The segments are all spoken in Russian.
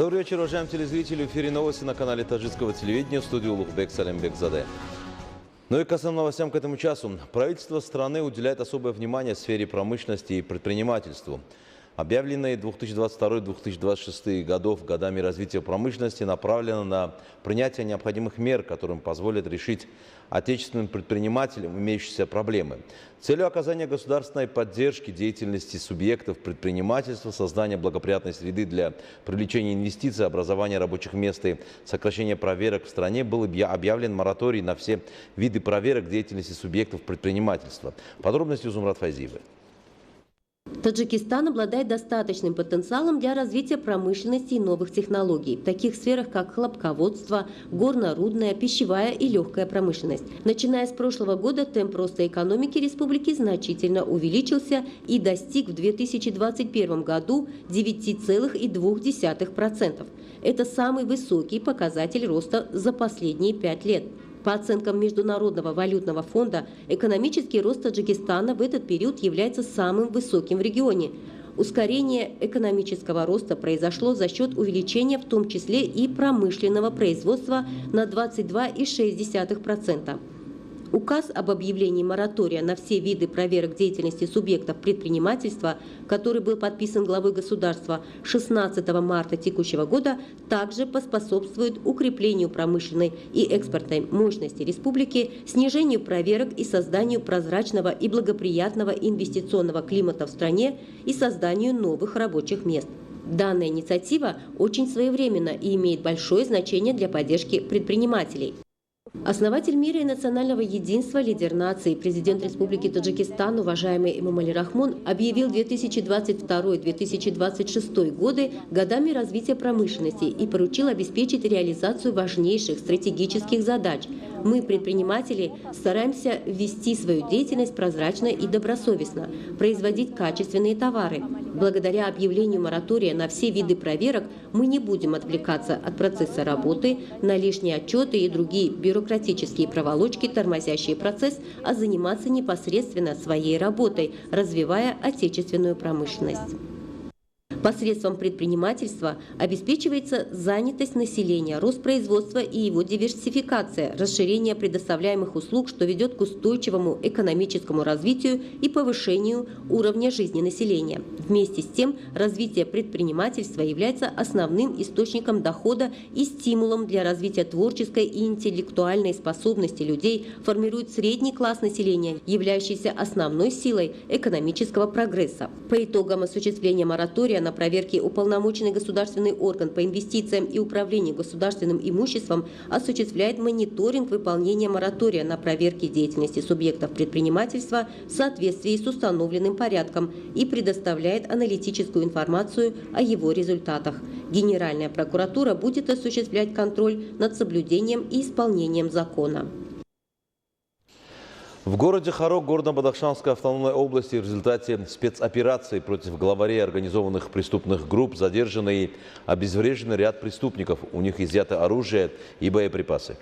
Добрый вечер, уважаемые телезрители. В эфире новости на канале таджикского телевидения. В студии Улугбек Салимбекзаде. Ну и к основным новостям к этому часу. Правительство страны уделяет особое внимание сфере промышленности и предпринимательству. Объявленные 2022-2026 годами развития промышленности направлены на принятие необходимых мер, которым позволят решить отечественным предпринимателям имеющиеся проблемы. Целью оказания государственной поддержки деятельности субъектов предпринимательства, создания благоприятной среды для привлечения инвестиций, образования рабочих мест и сокращения проверок в стране был объявлен мораторий на все виды проверок деятельности субъектов предпринимательства. Подробности у Зумрат Файзиевой. Таджикистан обладает достаточным потенциалом для развития промышленности и новых технологий в таких сферах, как хлопководство, горно-рудная, пищевая и легкая промышленность. Начиная с прошлого года темп роста экономики республики значительно увеличился и достиг в 2021 году 9,2%. Это самый высокий показатель роста за последние 5 лет. По оценкам Международного валютного фонда, экономический рост Таджикистана в этот период является самым высоким в регионе. Ускорение экономического роста произошло за счет увеличения в том числе и промышленного производства на 22,6%. Указ об объявлении моратория на все виды проверок деятельности субъектов предпринимательства, который был подписан главой государства 16 марта текущего года, также поспособствует укреплению промышленной и экспортной мощности республики, снижению проверок и созданию прозрачного и благоприятного инвестиционного климата в стране и созданию новых рабочих мест. Данная инициатива очень своевременна и имеет большое значение для поддержки предпринимателей. Основатель мира и национального единства, лидер нации, президент Республики Таджикистан, уважаемый Эмомали Рахмон, объявил 2022-2026 годы годами развития промышленности и поручил обеспечить реализацию важнейших стратегических задач. Мы, предприниматели, стараемся вести свою деятельность прозрачно и добросовестно, производить качественные товары. Благодаря объявлению моратория на все виды проверок мы не будем отвлекаться от процесса работы на лишние отчеты и другие бюрократические проволочки, тормозящие процесс, а заниматься непосредственно своей работой, развивая отечественную промышленность. Посредством предпринимательства обеспечивается занятость населения, рост производства и его диверсификация, расширение предоставляемых услуг, что ведет к устойчивому экономическому развитию и повышению уровня жизни населения. Вместе с тем, развитие предпринимательства является основным источником дохода и стимулом для развития творческой и интеллектуальной способности людей, формирует средний класс населения, являющийся основной силой экономического прогресса. По итогам осуществления моратория на проверки уполномоченный государственный орган по инвестициям и управлению государственным имуществом осуществляет мониторинг выполнения моратория на проверки деятельности субъектов предпринимательства в соответствии с установленным порядком и предоставляет аналитическую информацию о его результатах. Генеральная прокуратура будет осуществлять контроль над соблюдением и исполнением закона. В городе Хорог Горно-Бадахшанской автономной области в результате спецоперации против главарей организованных преступных групп задержаны и обезврежены ряд преступников. У них изъято оружие и боеприпасы.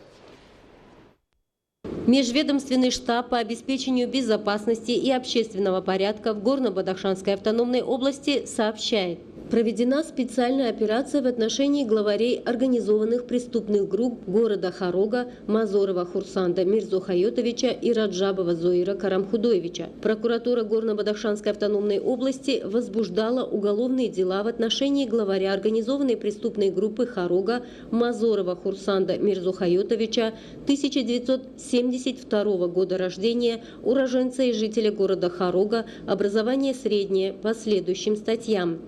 Межведомственный штаб по обеспечению безопасности и общественного порядка в Горно-Бадахшанской автономной области сообщает. Проведена специальная операция в отношении главарей организованных преступных групп города Хорога Мазорова Хурсанда Мирзохайотовича и Раджабова Зоира Карамхудоевича. Прокуратура Горно-Бадахшанской автономной области возбуждала уголовные дела в отношении главаря организованной преступной группы Хорога Мазорова Хурсанда Мирзохайотовича, 1972 года рождения, уроженца и жителя города Хорога, образование среднее по следующим статьям.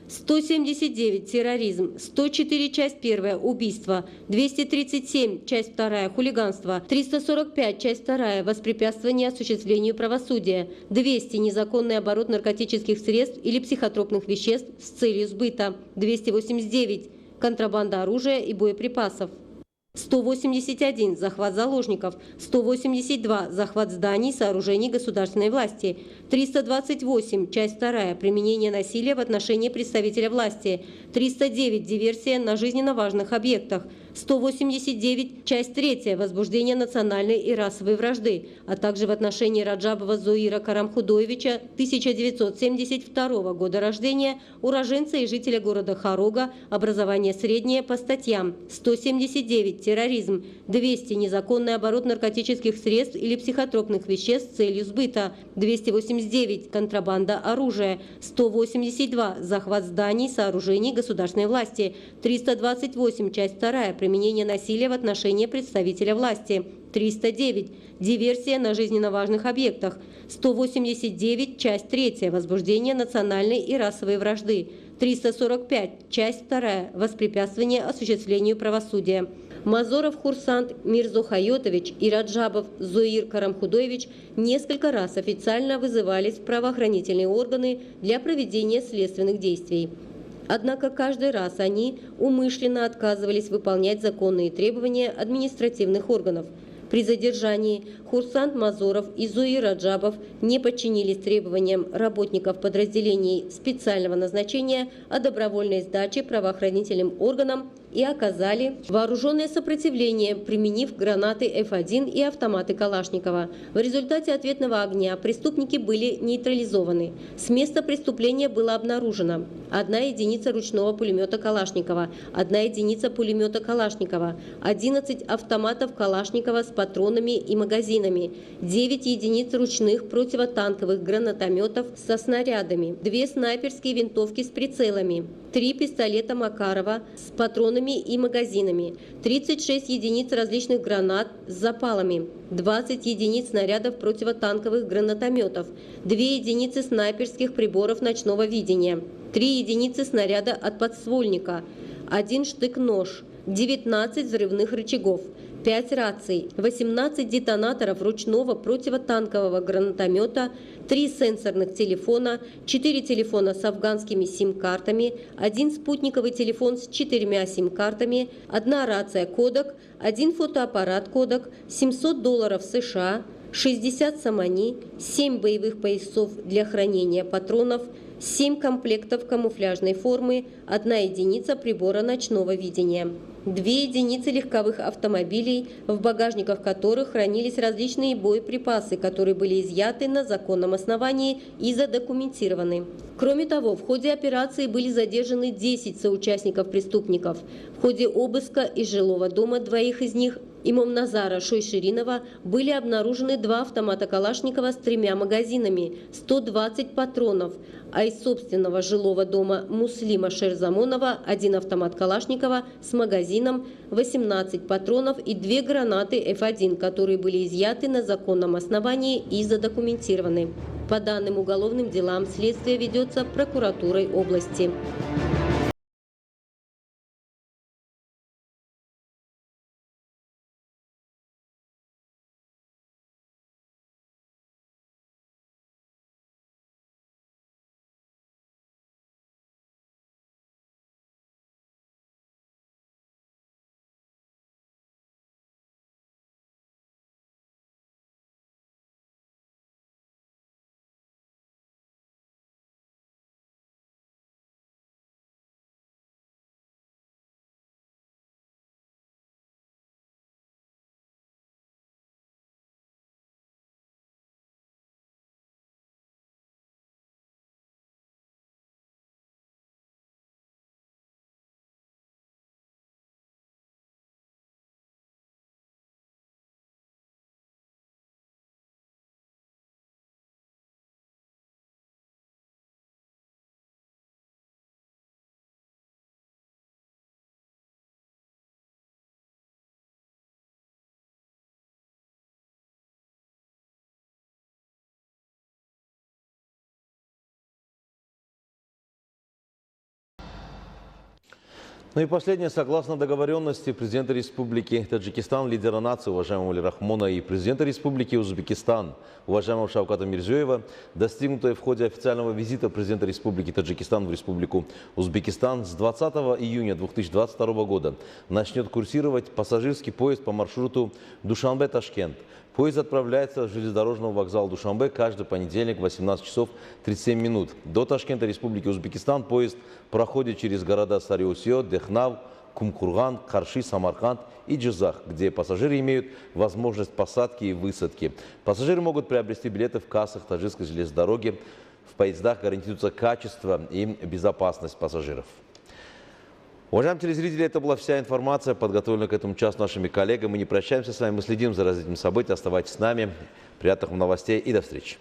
179 – терроризм, 104 – часть 1 – убийство, 237 – часть 2 – хулиганство, 345 – часть 2 – воспрепятствование осуществлению правосудия, 200 – незаконный оборот наркотических средств или психотропных веществ с целью сбыта, 289 – контрабанда оружия и боеприпасов. 181 – захват заложников, 182 – захват зданий, сооружений государственной власти, 328 – часть 2 – применение насилия в отношении представителя власти, 309 – диверсия на жизненно важных объектах, 189, часть 3, возбуждение национальной и расовой вражды, а также в отношении Раджабова Зоира Карамхудоевича, 1972 года рождения, уроженца и жителя города Харога, образование среднее по статьям 179 терроризм, 200 незаконный оборот наркотических средств или психотропных веществ с целью сбыта, 289 контрабанда оружия, 182 захват зданий, сооружений государственной власти, 328 часть 2 применение насилия в отношении представителя власти, 309 диверсия на жизненно важных объектах, 189 часть 3 возбуждение национальной и расовой вражды, 345 часть 2 воспрепятствование осуществлению правосудия. Мазоров Хурсант Мирзохайотович и Раджабов Зоир Карамхудоевич несколько раз официально вызывались в правоохранительные органы для проведения следственных действий. Однако каждый раз они умышленно отказывались выполнять законные требования административных органов. При задержании Хурсант Мазоров и Зоир Раджабов не подчинились требованиям работников подразделений специального назначения о добровольной сдаче правоохранительным органам и оказали вооруженное сопротивление, применив гранаты F1 и автоматы Калашникова. В результате ответного огня преступники были нейтрализованы. С места преступления было обнаружено 1 единица ручного пулемета Калашникова, 1 единица пулемета Калашникова, 11 автоматов Калашникова с патронами и магазинами, 9 единиц ручных противотанковых гранатометов со снарядами, 2 снайперские винтовки с прицелами, 3 пистолета Макарова с патронами и магазинами, 36 единиц различных гранат с запалами, 20 единиц снарядов противотанковых гранатометов, 2 единицы снайперских приборов ночного видения, 3 единицы снаряда от подствольника, 1 штык-нож, 19 взрывных рычагов, 5 раций, 18 детонаторов ручного противотанкового гранатомета, 3 сенсорных телефона, 4 телефона с афганскими сим-картами, 1 спутниковый телефон с 4 сим-картами, 1 рация «Кодак», 1 фотоаппарат «Кодак», $700 США, 60 самани, 7 боевых поясов для хранения патронов, 7 комплектов камуфляжной формы, 1 единица прибора ночного видения, 2 единицы легковых автомобилей, в багажниках которых хранились различные боеприпасы, которые были изъяты на законном основании и задокументированы. Кроме того, в ходе операции были задержаны 10 соучастников преступников. В ходе обыска из жилого дома 2 из них Имомназара Шойширинова были обнаружены 2 автомата Калашникова с 3 магазинами, 120 патронов, а из собственного жилого дома Муслима Шерзамонова 1 автомат Калашникова с магазином, 18 патронов и 2 гранаты F1, которые были изъяты на законном основании и задокументированы. По данным уголовным делам следствие ведется прокуратурой области. Ну и последнее. Согласно договоренности президента Республики Таджикистан, лидера нации, уважаемого Али Рахмона, и президента Республики Узбекистан, уважаемого Шавката Мирзиёева, достигнутой в ходе официального визита президента Республики Таджикистан в Республику Узбекистан, с 20 июня 2022 года начнет курсировать пассажирский поезд по маршруту Душанбе-Ташкент. Поезд отправляется с железнодорожного вокзала Душанбе каждый понедельник в 18 часов 37 минут. До Ташкента Республики Узбекистан поезд проходит через города Сариусио, Дехнав, Кумкурган, Карши, Самарканд и Джизах, где пассажиры имеют возможность посадки и высадки. Пассажиры могут приобрести билеты в кассах таджикской железной дороги. В поездах гарантируется качество и безопасность пассажиров. Уважаемые телезрители, это была вся информация, подготовленная к этому часу нашими коллегами. Мы не прощаемся с вами, мы следим за развитием событий. Оставайтесь с нами. Приятных вам новостей и до встречи.